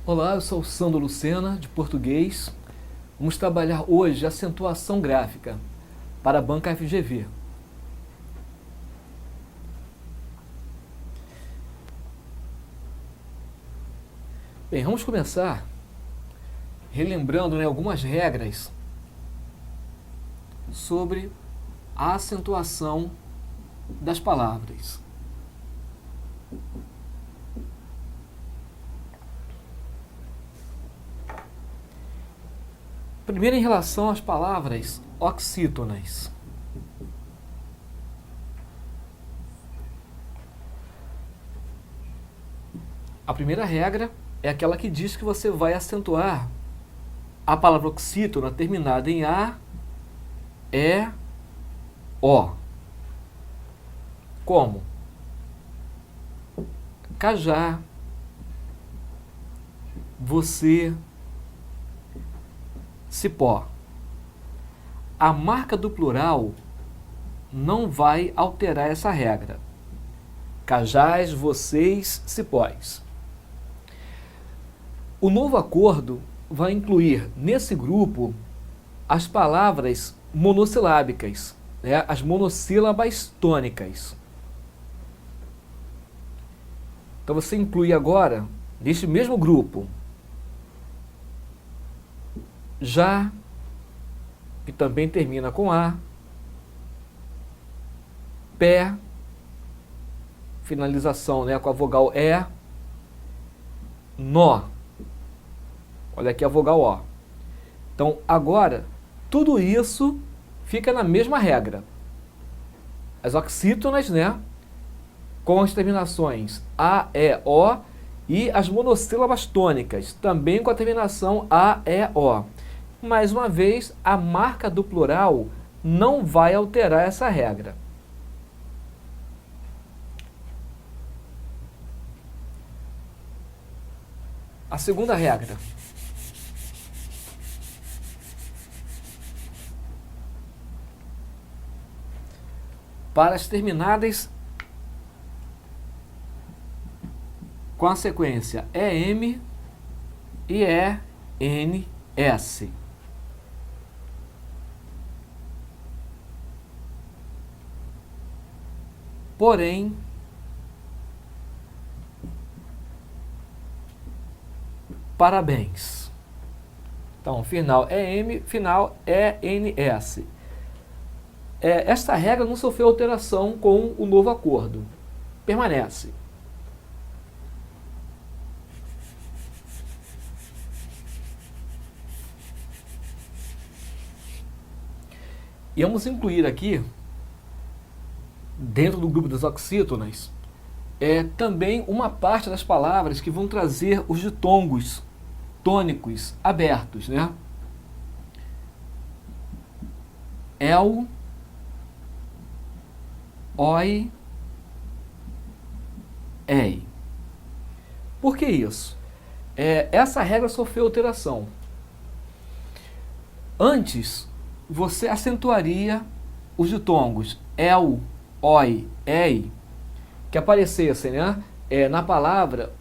Olá, eu sou o Sandro Lucena, de português. Vamos trabalhar hoje acentuação gráfica para a banca FGV. Bem, vamos começar relembrando, algumas regras sobre a acentuação das palavras. Primeiro, em relação às palavras oxítonas. A primeira regra é aquela que diz que você vai acentuar a palavra oxítona terminada em A, E, O. Como? Cajá, você, cipó. A marca do plural não vai alterar essa regra. Cajás, vocês, cipós. O novo acordo vai incluir nesse grupo as palavras monossilábicas, as monossílabas tônicas. Então você inclui agora, neste mesmo grupo, já, que também termina com A, pé, finalização com a vogal E, nó. Olha aqui a vogal O. Então, agora, tudo isso fica na mesma regra. As oxítonas, com as terminações A, E, O, e as monossílabas tônicas, também com a terminação A, E, O. Mais uma vez, a marca do plural não vai alterar essa regra. A segunda regra. Para as terminadas com a sequência EM e ENS. Porém, parabéns. Então, final EM, final ENS. Esta regra não sofreu alteração com o novo acordo. Permanece. E vamos incluir aqui, dentro do grupo das oxítonas, também uma parte das palavras que vão trazer os ditongos tônicos abertos, El, Oi, Ei. Por que isso? Essa regra sofreu alteração. Antes, você acentuaria os ditongos El, Oi, Ei, que aparecessem na palavra,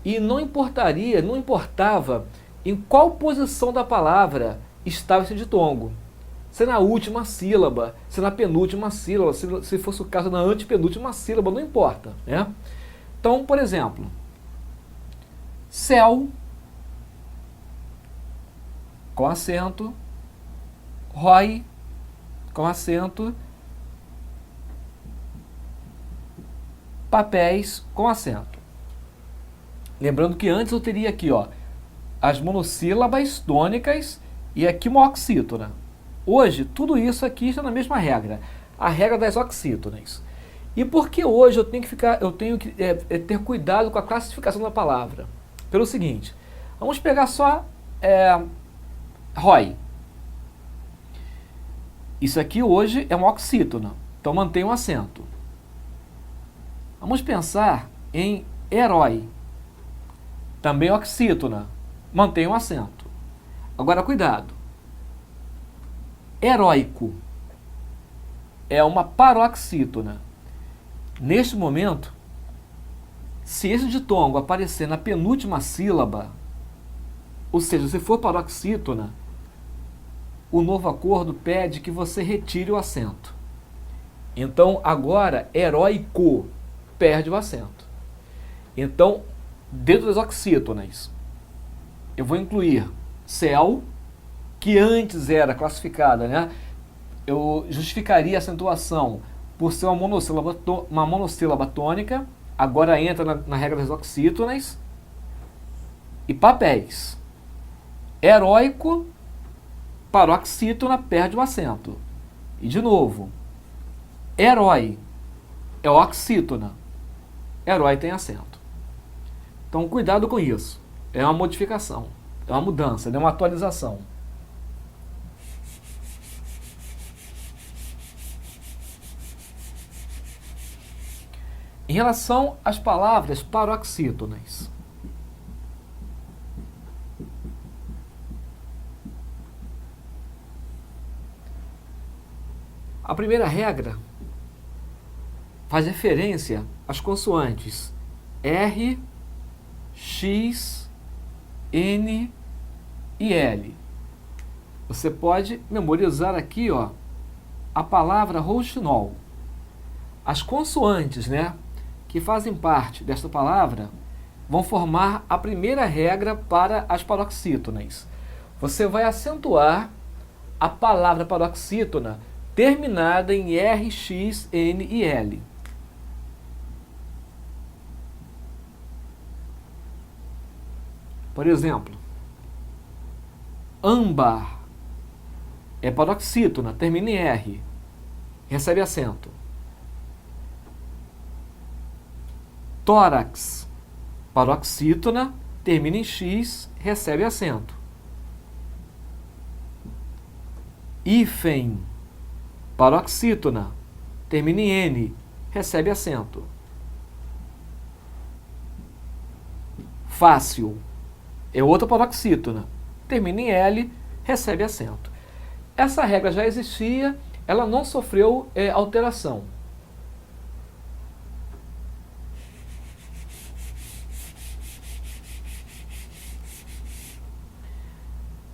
e não importava em qual posição da palavra estava esse ditongo. Se na última sílaba, se na penúltima sílaba, se fosse o caso na antepenúltima sílaba, não importa. Então, por exemplo, céu, com acento, rói, com acento, papéis, com acento. Lembrando que antes eu teria aqui as monossílabas tônicas e aqui uma oxítona. Hoje, tudo isso aqui está na mesma regra, a regra das oxítonas. E por que hoje eu tenho que ter cuidado com a classificação da palavra? Pelo seguinte, vamos pegar só rói. Isso aqui hoje é uma oxítona, então mantém um acento. Vamos pensar em herói, também oxítona, mantém um acento. Agora, cuidado. Heróico é uma paroxítona. Neste momento, se esse ditongo aparecer na penúltima sílaba, Ou seja, se for paroxítona, o novo acordo pede que você retire o acento. Então, agora, heróico perde o acento. Então, dentro das oxítonas, eu vou incluir cel, que antes era classificada, né? Eu justificaria a acentuação por ser uma monossílaba tônica, agora entra na regra das oxítonas. E papéis. Heróico, paroxítona, perde o acento. E de novo, herói é oxítona. Herói tem acento. Então, cuidado com isso. É uma modificação, é uma mudança, é uma atualização. Em relação às palavras paroxítonas, a primeira regra faz referência às consoantes R, X, N e L. Você pode memorizar aqui, ó, a palavra rouxinol. As consoantes, né, que fazem parte desta palavra vão formar a primeira regra para as paroxítonas. Você vai acentuar a palavra paroxítona terminada em R, X, N e L. Por exemplo, âmbar é paroxítona, termina em R, recebe acento. Tórax, paroxítona, termina em X, recebe acento. Hífen, paroxítona, termina em N, recebe acento. Fácil é outra paroxítona, termina em L, recebe acento. Essa regra já existia, ela não sofreu alteração.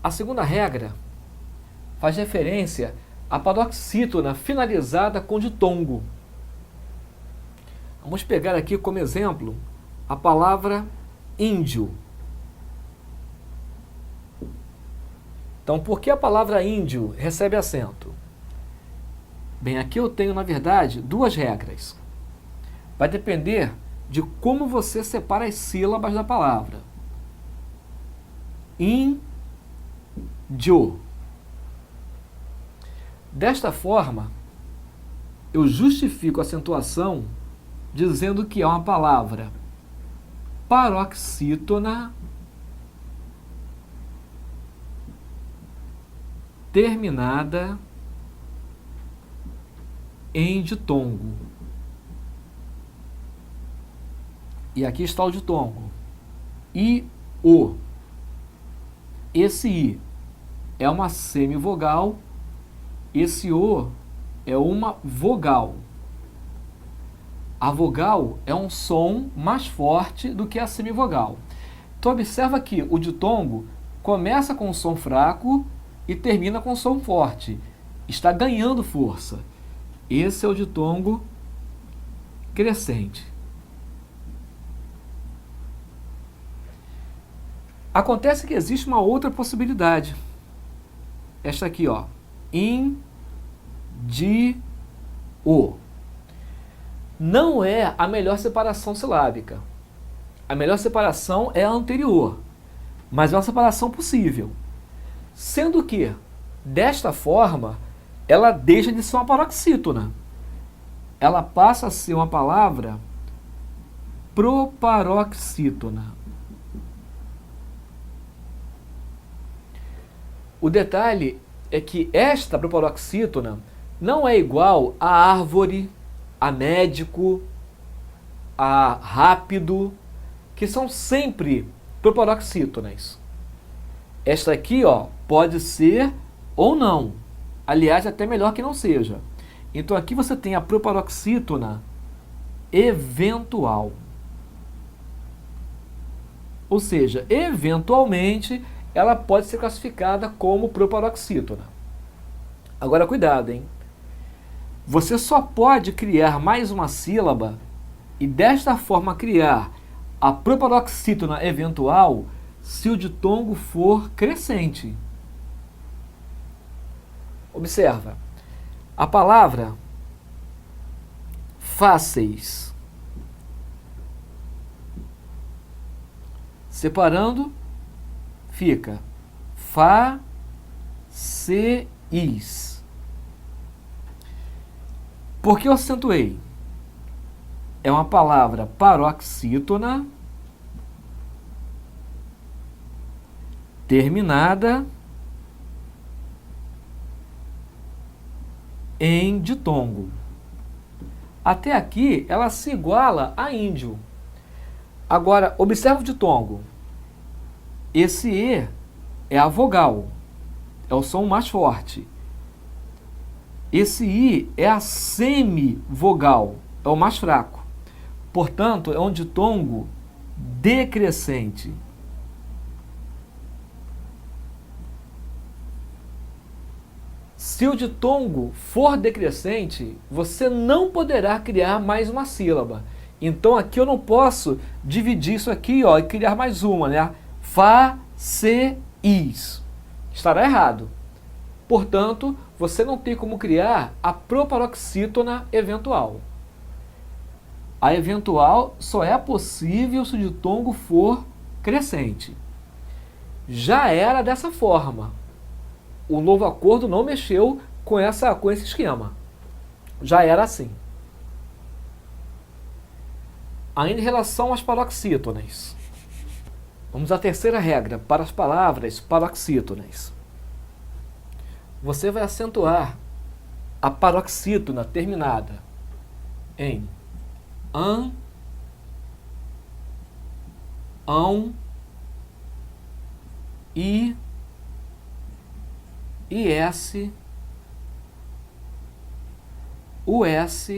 A segunda regra faz referência à paroxítona finalizada com ditongo. Vamos pegar aqui como exemplo a palavra índio. Então, por que a palavra índio recebe acento? Bem, aqui eu tenho, na verdade, duas regras. Vai depender de como você separa as sílabas da palavra. Índio. Desta forma, eu justifico a acentuação dizendo que é uma palavra paroxítona terminada em ditongo. E aqui está o ditongo. I, O. Esse I é uma semivogal, esse O é uma vogal. A vogal é um som mais forte do que a semivogal. Então observa que o ditongo começa com um som fraco e termina com um som forte. Está ganhando força. Esse é o ditongo crescente. Acontece que existe uma outra possibilidade. Esta aqui, ó. In, di, o. Não é a melhor separação silábica. A melhor separação é a anterior, mas é uma separação possível. Sendo que, desta forma, ela deixa de ser uma paroxítona. Ela passa a ser uma palavra proparoxítona. O detalhe é que esta proparoxítona não é igual a árvore, a médico, a rápido, que são sempre proparoxítonas. Esta aqui, ó, pode ser ou não. Aliás, até melhor que não seja. Então aqui você tem a proparoxítona eventual. Ou seja, eventualmente ela pode ser classificada como proparoxítona. Agora, cuidado, hein? Você só pode criar mais uma sílaba e desta forma criar a proparoxítona eventual se o ditongo for crescente. Observa, a palavra fáceis, separando, fica fa-ce-is. Por que eu acentuei? É uma palavra paroxítona terminada em ditongo. Até aqui ela se iguala a índio. Agora, observa o ditongo. Esse E é a vogal, é o som mais forte. Esse I é a semivogal, é o mais fraco. Portanto, é um ditongo decrescente. Se o ditongo for decrescente, você não poderá criar mais uma sílaba. Então aqui eu não posso dividir isso aqui, ó, e criar mais uma, né? Fa-ce-is. Estará errado. Portanto, você não tem como criar a proparoxítona eventual. A eventual só é possível se o ditongo for crescente. Já era dessa forma. O novo acordo não mexeu com esse esquema. Já era assim. Ainda em relação às paroxítonas. Vamos à terceira regra para as palavras paroxítonas. Você vai acentuar a paroxítona terminada em an, ão, i, is, us,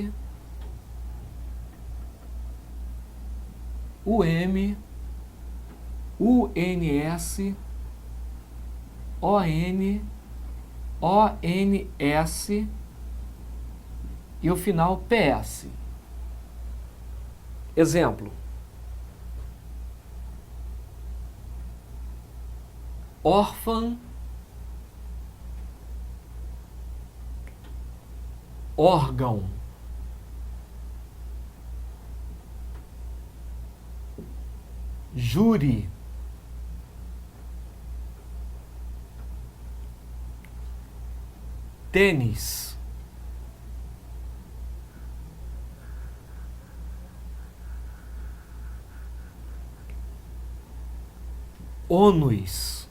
um, uns, on, ONS e o final PS. Exemplo: órfã, órgão, júri, tênis, ônus,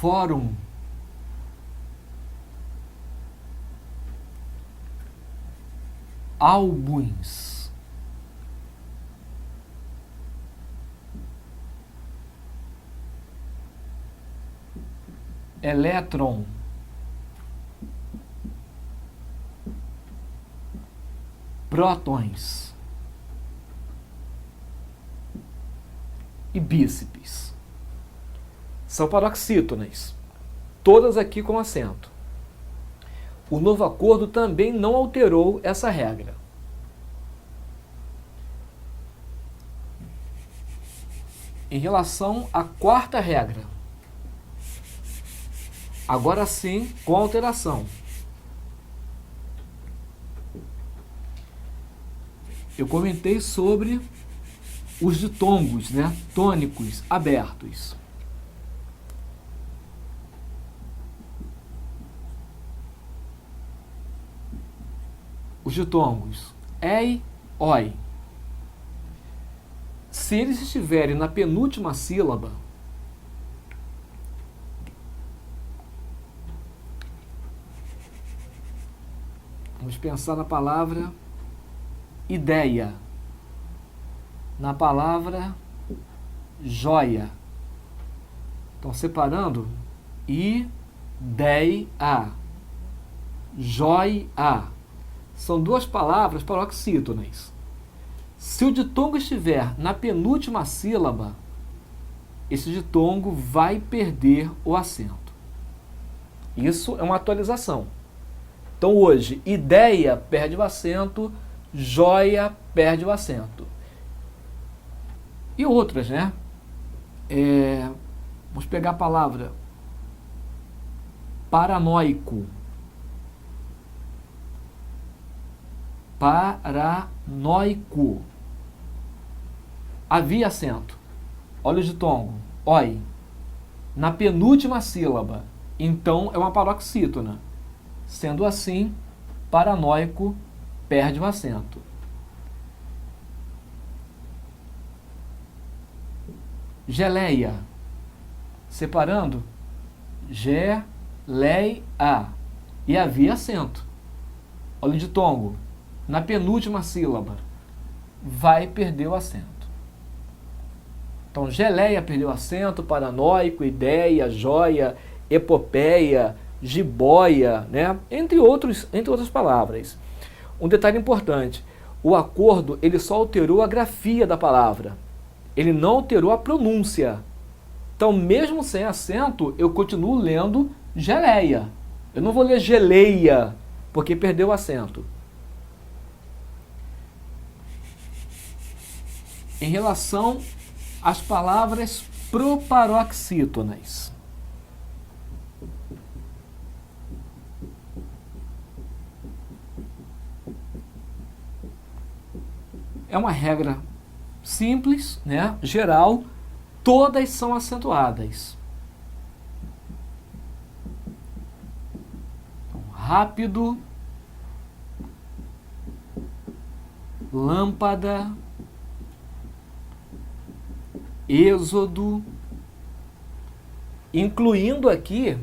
fórum, álbuns, elétron, prótons e bíceps. São paroxítonas, todas aqui com acento. O novo acordo também não alterou essa regra. Em relação à quarta regra, agora sim com alteração. Eu comentei sobre os ditongos, né, tônicos abertos. Os ditongos ei, oi. Se eles estiverem na penúltima sílaba, vamos pensar na palavra ideia, na palavra joia. Então, separando, ideia, joia. São duas palavras paroxítonas. Se o ditongo estiver na penúltima sílaba, esse ditongo vai perder o acento. Isso é uma atualização. Então hoje, ideia perde o acento, joia perde o acento. E outras, né? Vamos pegar a palavra paranoico. Paranoico. Havia acento. Olha o ditongo. Oi. Na penúltima sílaba. Então é uma paroxítona. Sendo assim, paranoico perde o acento. Geleia. Separando. Geleia. E havia acento. Olha o ditongo. Na penúltima sílaba. Vai perder o acento. Então, geleia perdeu o acento, paranoico, ideia, joia, epopeia, jiboia, né? Entre outras palavras. Um detalhe importante, o acordo ele só alterou a grafia da palavra, ele não alterou a pronúncia. Então, mesmo sem acento, eu continuo lendo geleia. Eu não vou ler geleia, porque perdeu o acento. Em relação às palavras proparoxítonas. É uma regra simples, né, geral, todas são acentuadas. Então, rápido, lâmpada, êxodo, incluindo aqui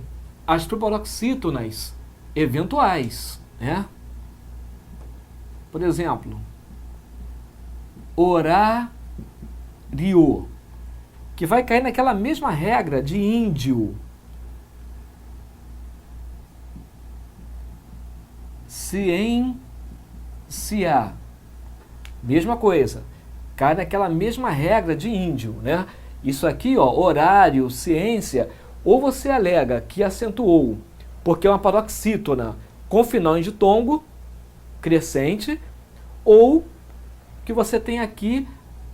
as proparoxítonas eventuais, né? Por exemplo, horário, que vai cair naquela mesma regra de índio. Ciência, mesma coisa, cai naquela mesma regra de índio, né? Isso aqui, ó, horário, ciência, ou você alega que acentuou porque é uma paroxítona com final em ditongo crescente, ou que você tem aqui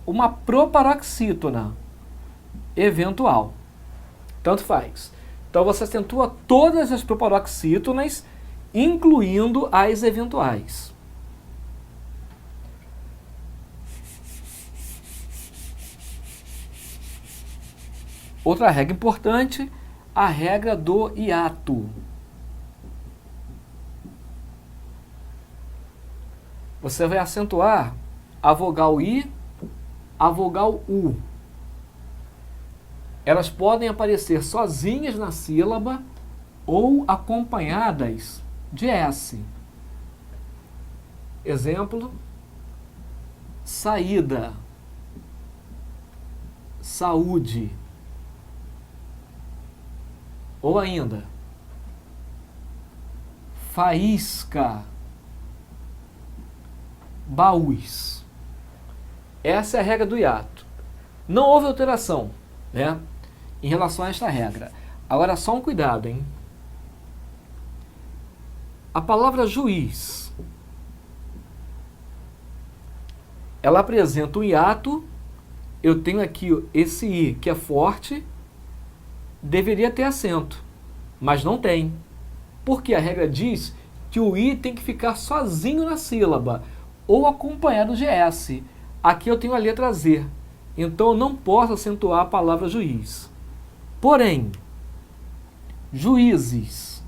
uma proparoxítona eventual. Tanto faz. Então você acentua todas as proparoxítonas, incluindo as eventuais. Outra regra importante, a regra do hiato. Você vai acentuar a vogal I, a vogal U. Elas podem aparecer sozinhas na sílaba ou acompanhadas de S. Exemplo, saída, saúde. Ou ainda, faísca, baús. Essa é a regra do hiato. Não houve alteração, né, em relação a esta regra. Agora, só um cuidado, hein? A palavra juiz, ela apresenta um hiato. Eu tenho aqui esse I que é forte, deveria ter acento, mas não tem. Porque a regra diz que o I tem que ficar sozinho na sílaba, ou acompanhado de S. Aqui eu tenho a letra Z, então eu não posso acentuar a palavra juiz. Porém, juízes,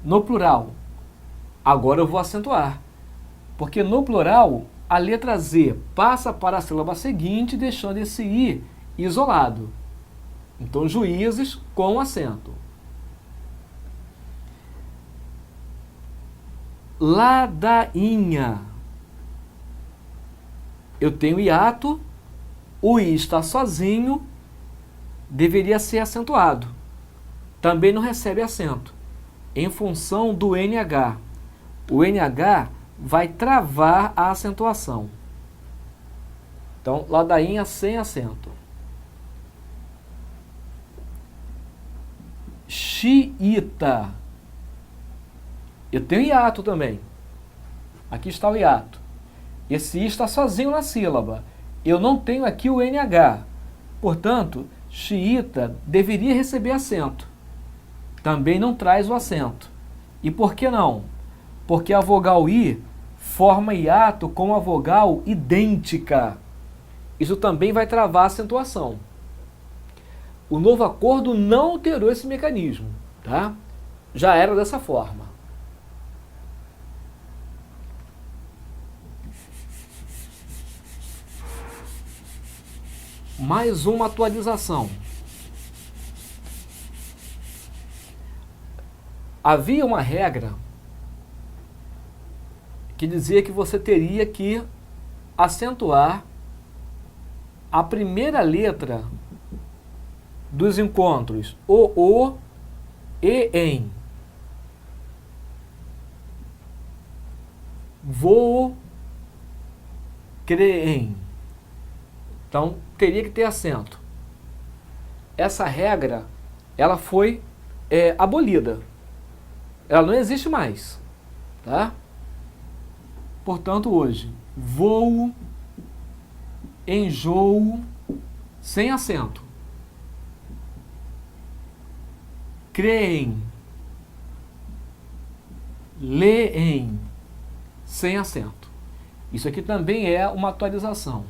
no plural, agora eu vou acentuar, porque no plural a letra Z passa para a sílaba seguinte, deixando esse I isolado. Então, juízes com acento. Ladainha. Eu tenho hiato, o I está sozinho, deveria ser acentuado. Também não recebe acento, em função do NH. O NH vai travar a acentuação. Então, ladainha sem acento. Xiita. Eu tenho hiato também. Aqui está o hiato. Esse I está sozinho na sílaba. Eu não tenho aqui o NH. Portanto, xiita deveria receber acento. Também não traz o acento. E por que não? Porque a vogal I forma hiato com a vogal idêntica. Isso também vai travar a acentuação. O novo acordo não alterou esse mecanismo, tá? Já era dessa forma. Mais uma atualização. Havia uma regra que dizia que você teria que acentuar a primeira letra dos encontros o, e, em. Vou, creem. Então, teria que ter acento. Essa regra, ela foi abolida. Ela não existe mais, tá? Portanto, hoje, voo, enjoo, sem acento. Creem, leem, sem acento. Isso aqui também é uma atualização.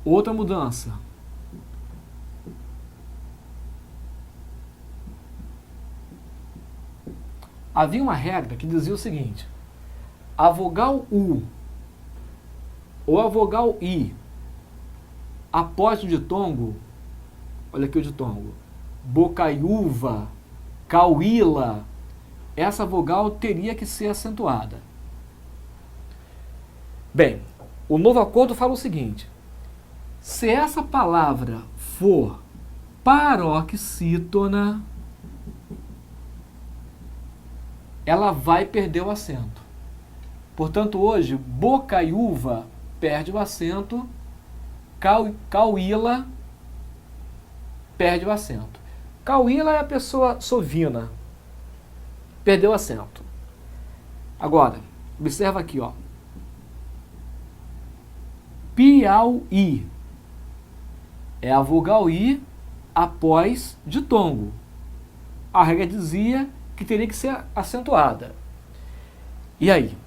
Outra mudança. Havia uma regra que dizia o seguinte: a vogal U ou a vogal I após o ditongo, olha aqui o ditongo, bocaiúva, cauíla, essa vogal teria que ser acentuada. Bem, o novo acordo fala o seguinte: se essa palavra for paroxítona, ela vai perder o acento. Portanto, hoje, bocaiúva perde o acento, cauíla perde o acento. Cauíla é a pessoa sovina, perdeu o acento. Agora, observa aqui, ó. Piauí é a vogal I após ditongo. A regra dizia que teria que ser acentuada. E aí?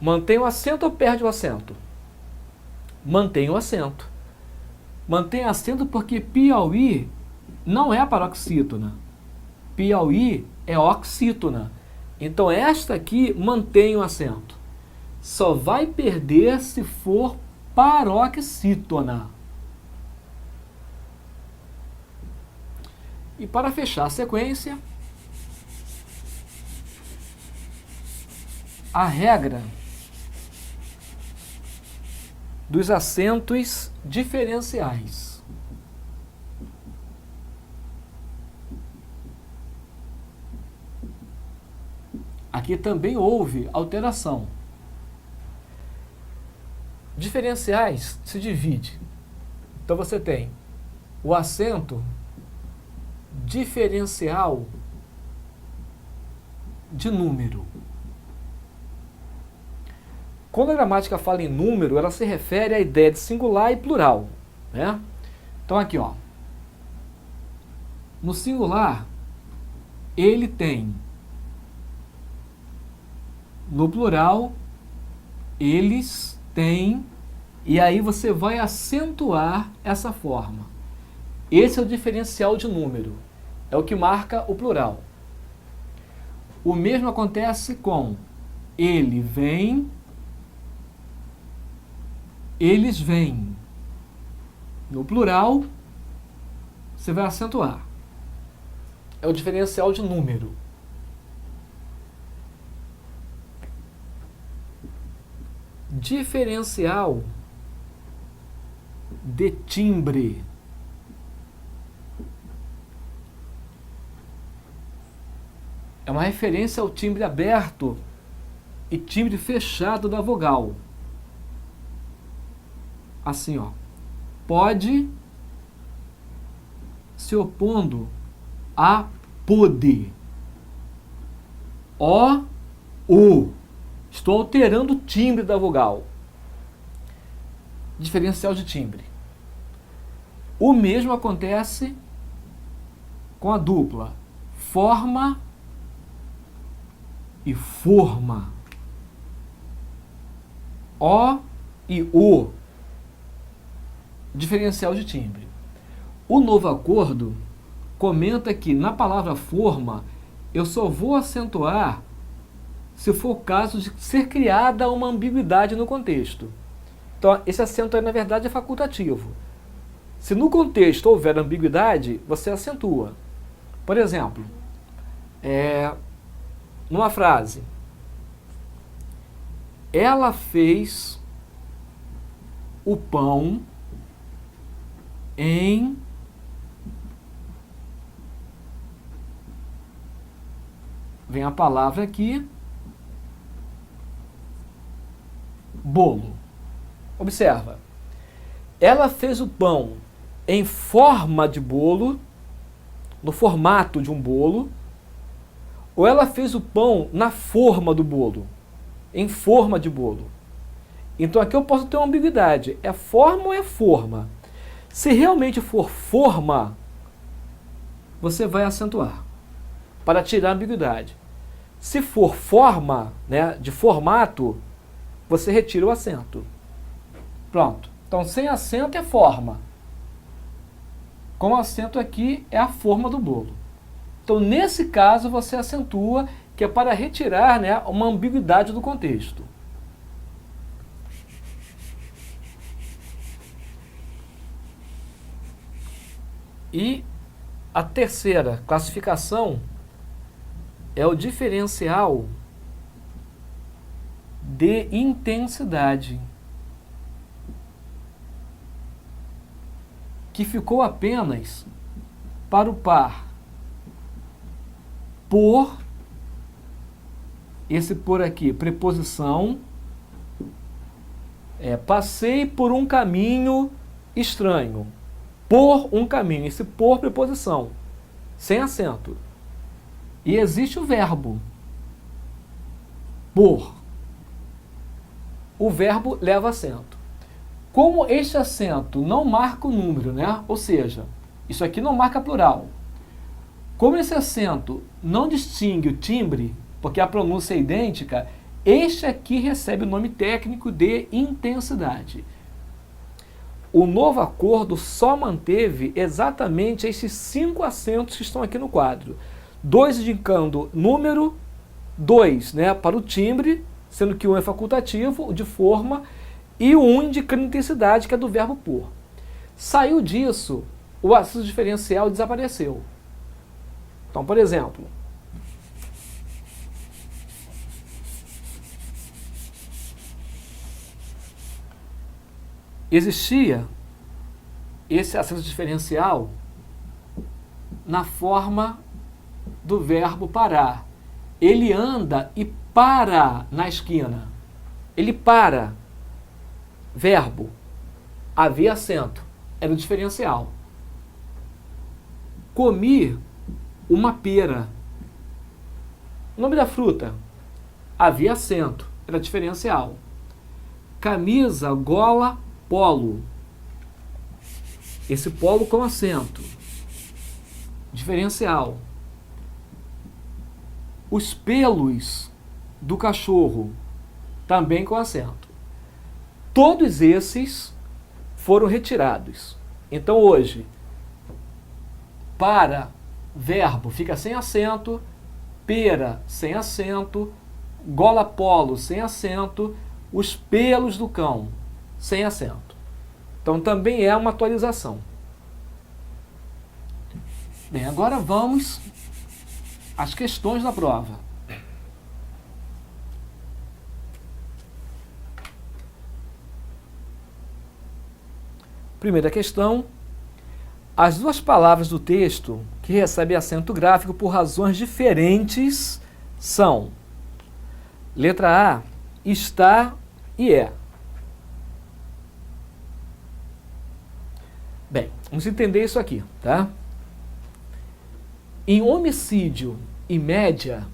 Mantém o acento ou perde o acento? Mantém o acento. Mantém acento porque Piauí não é paroxítona. Piauí é oxítona. Então esta aqui mantém o acento. Só vai perder se for paroxítona. E para fechar a sequência, a regra dos acentos diferenciais. Aqui também houve alteração. Diferenciais se divide. Então você tem o acento diferencial de número. Quando a gramática fala em número, ela se refere à ideia de singular e plural, né? Então aqui, ó, no singular, ele tem. No plural, eles têm. E aí você vai acentuar essa forma. Esse é o diferencial de número. É o que marca o plural. O mesmo acontece com ele vem, eles vêm. No plural, você vai acentuar. É o diferencial de número. Diferencial de timbre. É uma referência ao timbre aberto e timbre fechado da vogal. Assim, ó. Pode se opondo a pode. O, o. Estou alterando o timbre da vogal. Diferencial de timbre. O mesmo acontece com a dupla forma e forma. O e o. Diferencial de timbre. O novo acordo comenta que na palavra forma eu só vou acentuar se for o caso de ser criada uma ambiguidade no contexto. Então, esse acento aí, na verdade, é facultativo. Se no contexto houver ambiguidade, você acentua. Por exemplo, numa frase, ela fez o pão em vem a palavra aqui, bolo. Observa. Ela fez o pão em forma de bolo, no formato de um bolo, ou ela fez o pão na forma do bolo, em forma de bolo. Então aqui eu posso ter uma ambiguidade. É forma ou é forma? Se realmente for forma, você vai acentuar para tirar a ambiguidade. Se for forma, né, de formato, você retira o acento. Pronto. Então, sem acento é forma. Com acento aqui é a forma do bolo. Então, nesse caso, você acentua, que é para retirar, né, uma ambiguidade do contexto. E a terceira classificação é o diferencial de intensidade, que ficou apenas para o par por, esse por aqui, preposição, passei por um caminho estranho, por um caminho, esse por preposição, sem acento. E existe o verbo, por. O verbo leva acento. Como este acento não marca o número, né? Ou seja, isso aqui não marca plural. Como esse acento não distingue o timbre, porque a pronúncia é idêntica, este aqui recebe o nome técnico de intensidade. O novo acordo só manteve exatamente esses 5 acentos que estão aqui no quadro. 2 indicando número, 2, né, para o timbre, sendo que um é facultativo, o de forma, e o 1 indicando intensidade, que é do verbo por. Saiu disso, o acento diferencial desapareceu. Então, por exemplo, existia esse acento diferencial na forma do verbo parar. Ele anda e para na esquina. Ele para. Verbo. Havia acento. Era o diferencial. Comi uma pera. O nome da fruta. Havia acento. Era diferencial. Camisa, gola, polo. Esse polo com acento. Diferencial. Os pelos do cachorro, também com acento. Todos esses foram retirados. Então hoje, para, verbo fica sem acento, pera sem acento, gola polo sem acento, os pelos do cão sem acento. Então também é uma atualização. Bem, agora vamos às questões da prova. Primeira questão. As duas palavras do texto que recebem acento gráfico por razões diferentes são: letra A, está e é. Bem, vamos entender isso aqui, tá? Em homicídio e média,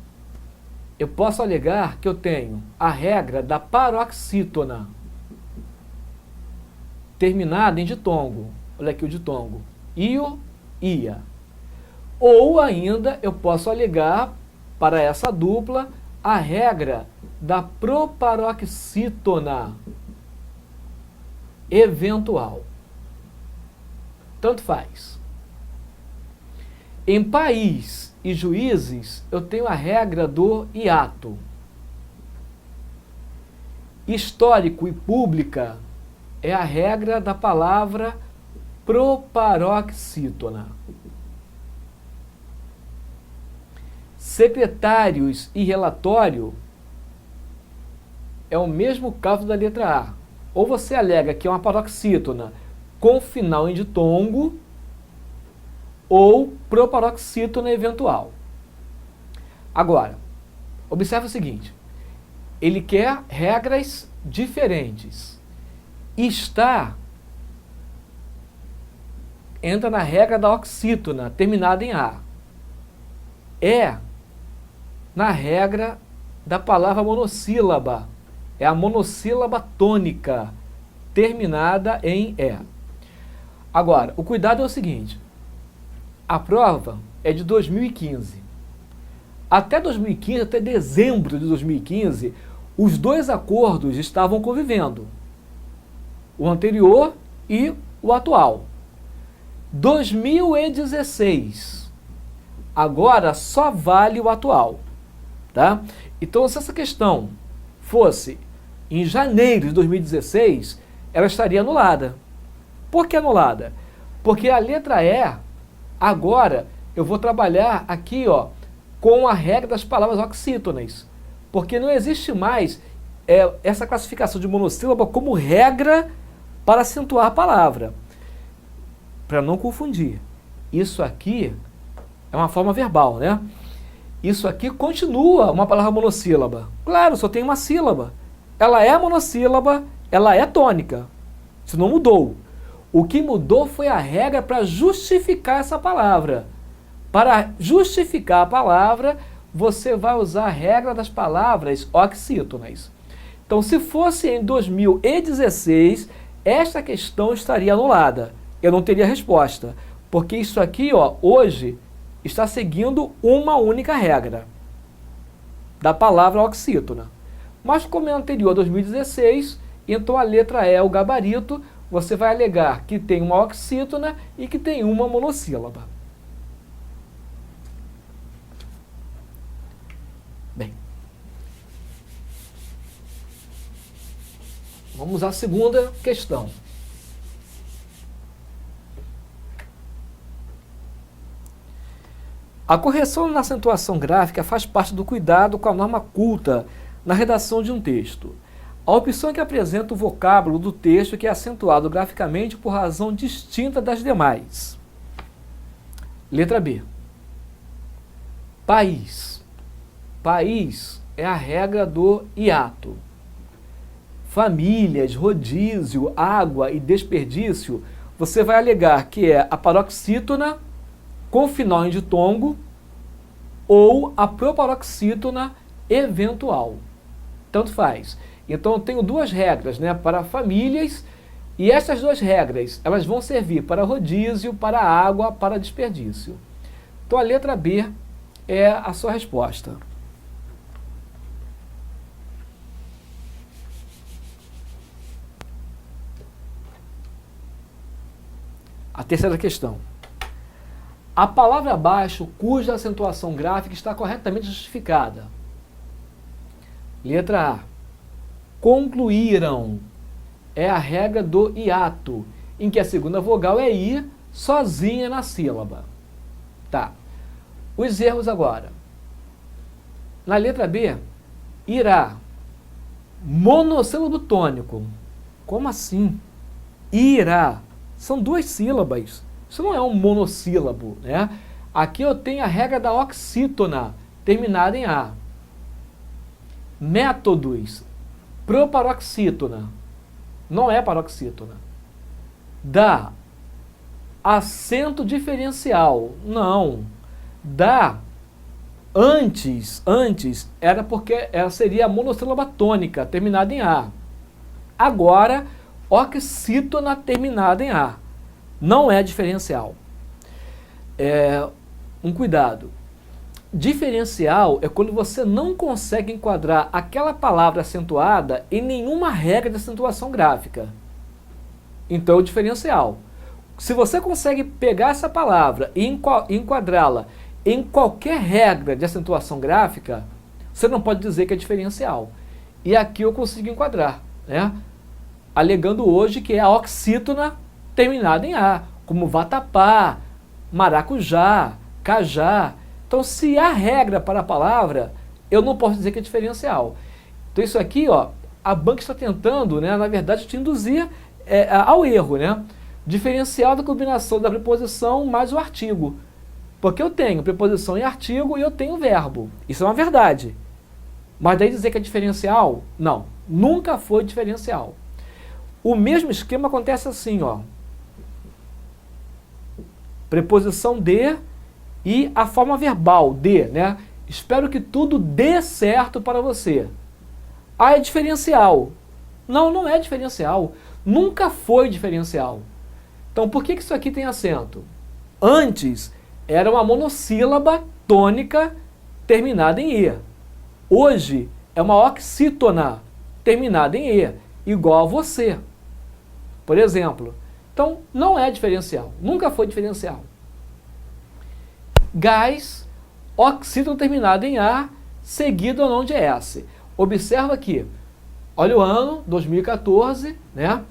eu posso alegar que eu tenho a regra da paroxítona, terminada em ditongo. Olha aqui o ditongo. Io, ia. Ou ainda eu posso alegar para essa dupla a regra da proparoxítona eventual. Tanto faz. Em país e juízes, eu tenho a regra do hiato. Histórico e pública é a regra da palavra proparoxítona. Secretários e relatório é o mesmo caso da letra A. Ou você alega que é uma paroxítona com final em ditongo, ou proparoxítona eventual. Agora, observe o seguinte: ele quer regras diferentes. Está entra na regra da oxítona, terminada em A. É na regra da palavra monossílaba. É a monossílaba tônica, terminada em E. Agora, o cuidado é o seguinte: a prova é de 2015. Até 2015, até dezembro de 2015, os dois acordos estavam convivendo. O anterior e o atual. 2016. Agora só vale o atual. Tá? Então, se essa questão fosse em janeiro de 2016, ela estaria anulada. Por que anulada? Porque a letra E, agora, eu vou trabalhar aqui, ó, com a regra das palavras oxítonas. Porque não existe mais essa classificação de monossílaba como regra para acentuar a palavra. Para não confundir. Isso aqui é uma forma verbal, né? Isso aqui continua uma palavra monossílaba. Claro, só tem uma sílaba. Ela é monossílaba, ela é tônica. Isso não mudou. O que mudou foi a regra para justificar essa palavra. Para justificar a palavra, você vai usar a regra das palavras oxítonas. Então, se fosse em 2016, esta questão estaria anulada. Eu não teria resposta. Porque isso aqui, ó, hoje, está seguindo uma única regra da palavra oxítona. Mas como é anterior a 2016, então a letra E é o gabarito, você vai alegar que tem uma oxítona e que tem uma monossílaba. Bem, vamos à segunda questão. A correção na acentuação gráfica faz parte do cuidado com a norma culta na redação de um texto. A opção que apresenta o vocábulo do texto que é acentuado graficamente por razão distinta das demais. Letra B. País. País é a regra do hiato. Famílias, rodízio, água e desperdício, você vai alegar que é a paroxítona com final em ditongo ou a proparoxítona eventual. Tanto faz. Então eu tenho duas regras, né, para famílias, e essas duas regras elas vão servir para rodízio, para água, para desperdício. Então a letra B é a sua resposta. A terceira questão. A palavra abaixo, cuja acentuação gráfica está corretamente justificada. Letra A. Concluíram. É a regra do hiato, em que a segunda vogal é I, sozinha na sílaba. Tá. Os erros agora. Na letra B, irá. Monossílabo tônico. Como assim? Irá. São duas sílabas. Isso não é um monossílabo, né? Aqui eu tenho a regra da oxítona, terminada em A. Métodos. Proparoxítona. Não é paroxítona. Da acento diferencial. Não. Da antes era porque ela seria a monossílaba tônica, terminada em A. Agora, oxítona terminada em A. Não é diferencial. Um cuidado. Diferencial é quando você não consegue enquadrar aquela palavra acentuada em nenhuma regra de acentuação gráfica. Então, é o diferencial. Se você consegue pegar essa palavra e enquadrá-la em qualquer regra de acentuação gráfica, você não pode dizer que é diferencial. E aqui eu consigo enquadrar, né? Alegando hoje que é a oxítona terminada em A, como vatapá, maracujá, cajá. Então, se há regra para a palavra, eu não posso dizer que é diferencial. Então, isso aqui, ó, a banca está tentando, né, na verdade, te induzir ao erro, né? Diferencial da combinação da preposição mais o artigo. Porque eu tenho preposição e artigo e eu tenho verbo. Isso é uma verdade. Mas daí dizer que é diferencial? Não. Nunca foi diferencial. O mesmo esquema acontece assim, ó. Preposição de e a forma verbal de, né? Espero que tudo dê certo para você. Ah, é diferencial. Não, não é diferencial. Nunca foi diferencial. Então, por que isso aqui tem acento? Antes, era uma monossílaba tônica terminada em E. Hoje, é uma oxítona terminada em E, igual a você. Por exemplo. Então, não é diferencial. Nunca foi diferencial. Gás, oxítona terminada em A, seguido ou não de S. Observa aqui. Olha o ano, 2014, né?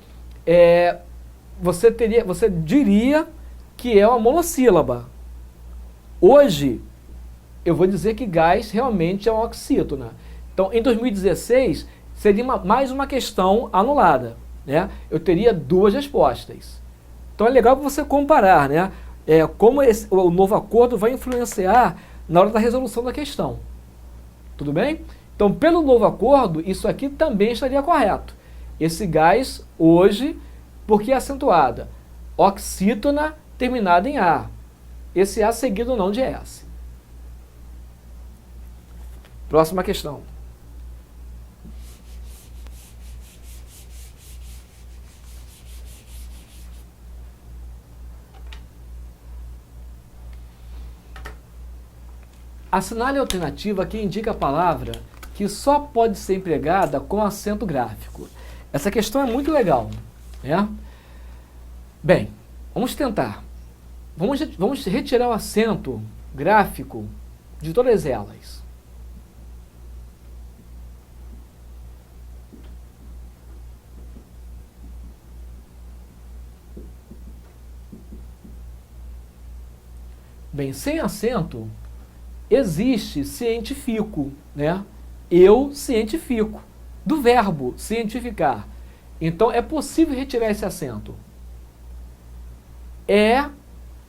Você diria que é uma monossílaba. Hoje, eu vou dizer que gás realmente é uma oxítona. Então, em 2016, seria mais uma questão anulada, né? Eu teria duas respostas. Então, é legal para você comparar, né? Como o novo acordo vai influenciar na hora da resolução da questão. Tudo bem? Então, pelo novo acordo, isso aqui também estaria correto. Esse gás, hoje, porque é acentuada. Oxítona terminada em A. Esse A seguido ou não de S. Próxima questão. Assinale a alternativa que indica a palavra que só pode ser empregada com acento gráfico. Essa questão é muito legal, né? Bem, vamos tentar. Vamos retirar o acento gráfico de todas elas. Bem, sem acento, existe cientifico, né? Eu cientifico, do verbo cientificar. Então, é possível retirar esse acento.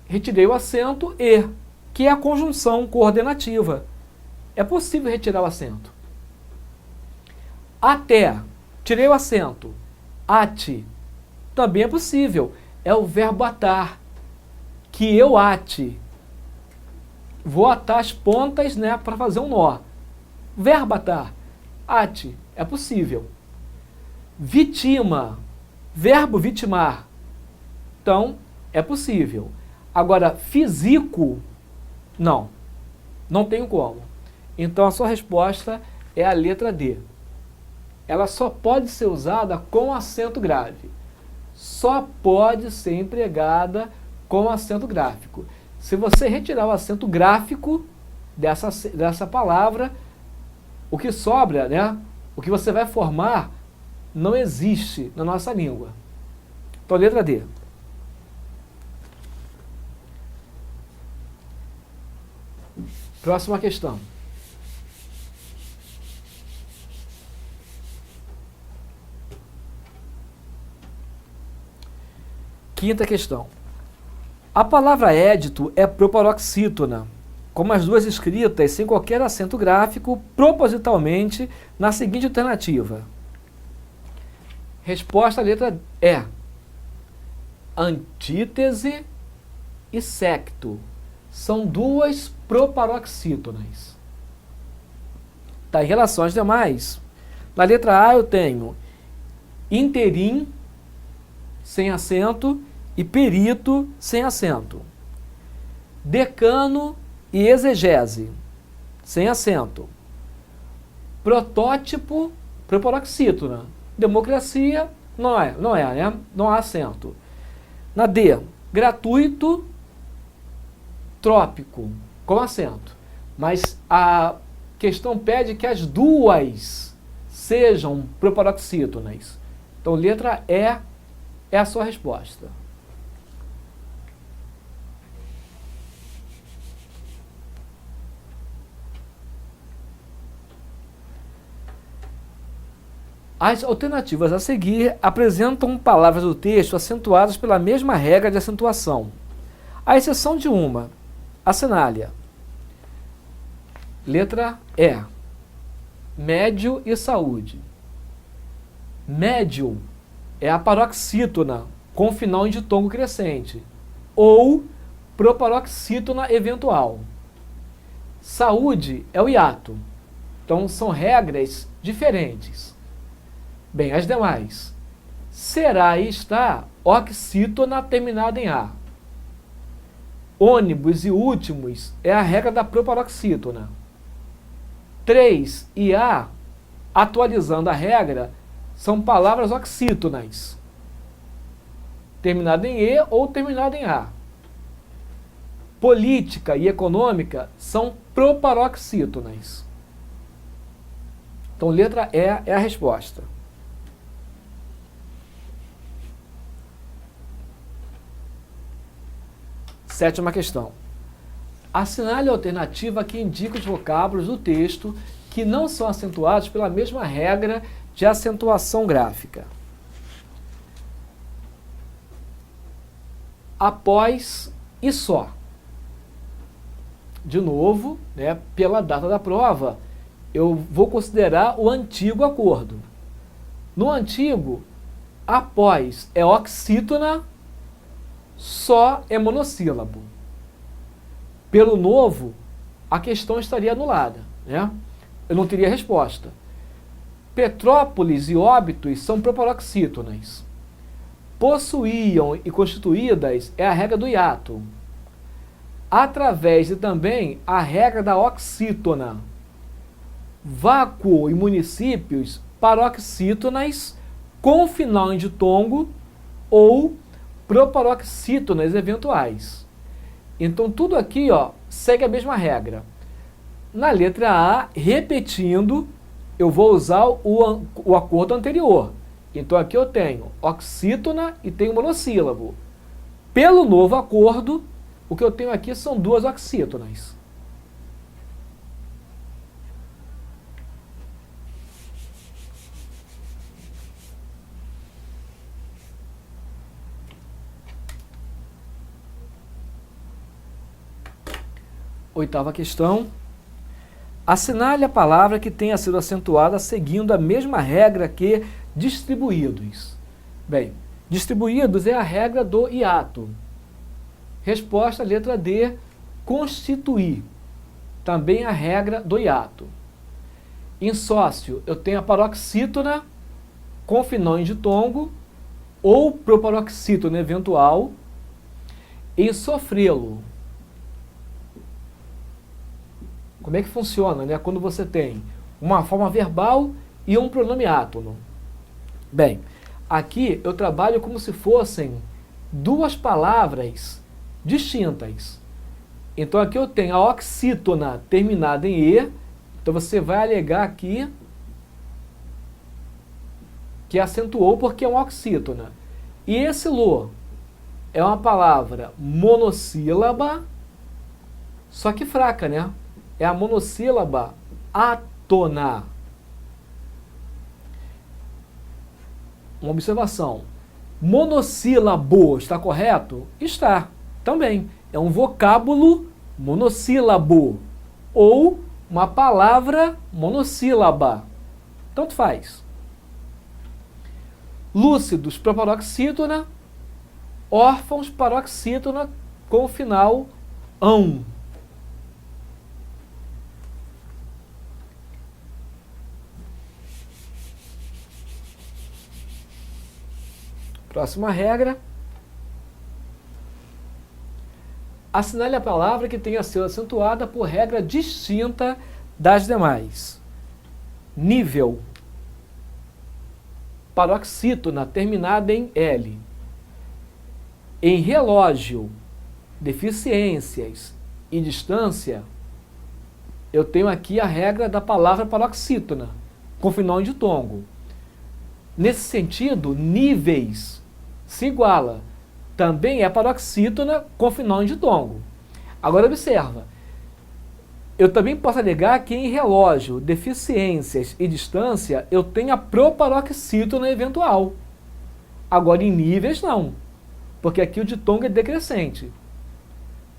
Retirei o acento e, que é a conjunção coordenativa. É possível retirar o acento. Até, tirei o acento. Ate, também é possível. É o verbo atar. Que eu ate. Vou atar as pontas, né, para fazer um nó. Verbo atar. Ate, é possível. Vitima, verbo vitimar. Então, é possível. Agora, físico, não. Não tenho como. Então, a sua resposta é a letra D. Ela só pode ser usada com acento grave. Só pode ser empregada com acento gráfico. Se você retirar o acento gráfico dessa palavra, o que sobra, né? O que você vai formar não existe na nossa língua. Então, letra D. Próxima questão. Quinta questão. A palavra édito é proparoxítona, como as duas escritas sem qualquer acento gráfico, propositalmente, na seguinte alternativa. Resposta à letra E. Antítese e secto. São duas proparoxítonas. Tá, em relação às demais, na letra A eu tenho interim, sem acento, e perito, sem acento. Decano e exegese, sem acento. Protótipo, proparoxítona. Democracia, não é, né? Não há acento. Na D, gratuito, trópico, com acento. Mas a questão pede que as duas sejam proparoxítonas. Então, letra E é a sua resposta. As alternativas a seguir apresentam palavras do texto acentuadas pela mesma regra de acentuação, à exceção de uma. Assinale-a. Letra E. Médio e saúde. Médio é a paroxítona com final em ditongo crescente, ou proparoxítona eventual. Saúde é o hiato. Então são regras diferentes. Bem, as demais. Será e está oxítona terminada em A. Ônibus e últimos é a regra da proparoxítona. 3 e A, atualizando a regra, são palavras oxítonas. Terminada em E ou terminada em A. Política e econômica são proparoxítonas. Então, letra E é a resposta. Sétima questão. Assinale a alternativa que indica os vocábulos do texto que não são acentuados pela mesma regra de acentuação gráfica. Após e só. De novo, né, pela data da prova, eu vou considerar o antigo acordo. No antigo, após é oxítona, só é monossílabo. Pelo novo, a questão estaria anulada, né? Eu não teria resposta. Petrópolis e Óbitos são proparoxítonas. Possuíam e constituídas é a regra do hiato. Através de também a regra da oxítona. Vácuo e municípios, paroxítonas com final em ditongo ou proparoxítonas eventuais. Então, tudo aqui, ó, segue a mesma regra. Na letra A, repetindo, eu vou usar o acordo anterior. Então, aqui eu tenho oxítona e tenho monossílabo. Pelo novo acordo, o que eu tenho aqui são duas oxítonas. Oitava questão. Assinale a palavra que tenha sido acentuada seguindo a mesma regra que distribuídos. Bem, distribuídos é a regra do hiato. Resposta, letra D, constituir. Também a regra do hiato. Em sócio, eu tenho a paroxítona com final em ditongo ou proparoxítona eventual. Em sofrê-lo, como é que funciona, né? Quando você tem uma forma verbal e um pronome átono. Bem, aqui eu trabalho como se fossem duas palavras distintas. Então aqui eu tenho a oxítona terminada em E, então você vai alegar aqui que acentuou porque é uma oxítona. E esse lo é uma palavra monossílaba, só que fraca, né? É a monossílaba átona. Uma observação. Monossílabo, está correto? Está, também. É um vocábulo monossílabo ou uma palavra monossílaba. Tanto faz. Lúcidos para paroxítona, órfãos paroxítona com o final ão. Próxima regra. Assinale a palavra que tenha sido acentuada por regra distinta das demais. Nível. Paroxítona terminada em L. Em relógio, deficiências e distância, eu tenho aqui a regra da palavra paroxítona, com final em ditongo. Nesse sentido, níveis se iguala. Também é paroxítona com final em ditongo. Agora observa. Eu também posso alegar que em relógio, deficiências e distância, eu tenho a proparoxítona eventual. Agora em níveis não, porque aqui o ditongo é decrescente.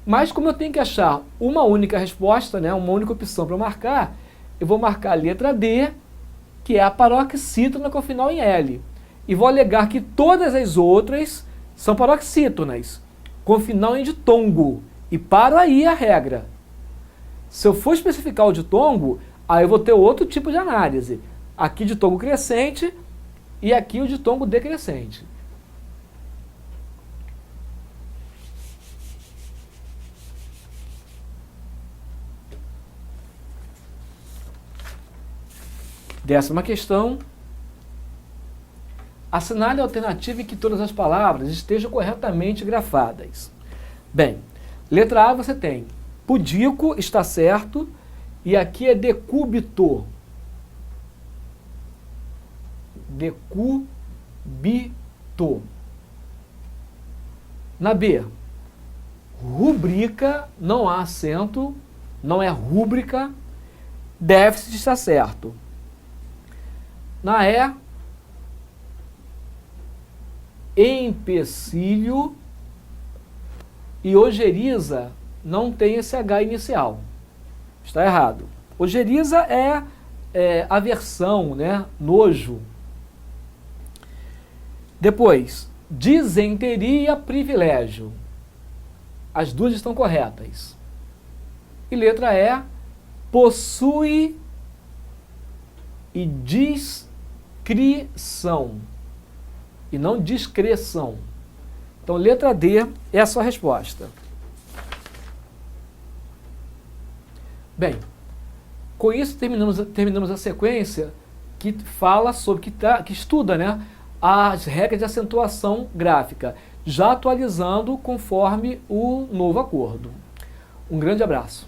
Mas como eu tenho que achar uma única resposta, né, uma única opção para marcar, eu vou marcar a letra D, que é a paroxítona com final em L. E vou alegar que todas as outras são paroxítonas, com final em ditongo. E paro aí a regra. Se eu for especificar o ditongo, aí eu vou ter outro tipo de análise. Aqui ditongo crescente e aqui o ditongo decrescente. Décima questão. Assinale a alternativa em que todas as palavras estejam corretamente grafadas. Bem, letra A você tem pudico, está certo, e aqui é decúbito. Decúbito. Na B, rubrica, não há acento, não é rúbrica, déficit está certo. Na E, empecilho e ojeriza não tem esse H inicial. Está errado. Ojeriza é aversão, né? Nojo. Depois, disenteria, privilégio. As duas estão corretas. E letra E, possui e discrição. E não discreção. Então, letra D é a sua resposta. Bem, com isso terminamos a sequência que fala sobre, que estuda, né, as regras de acentuação gráfica, já atualizando conforme o novo acordo. Um grande abraço.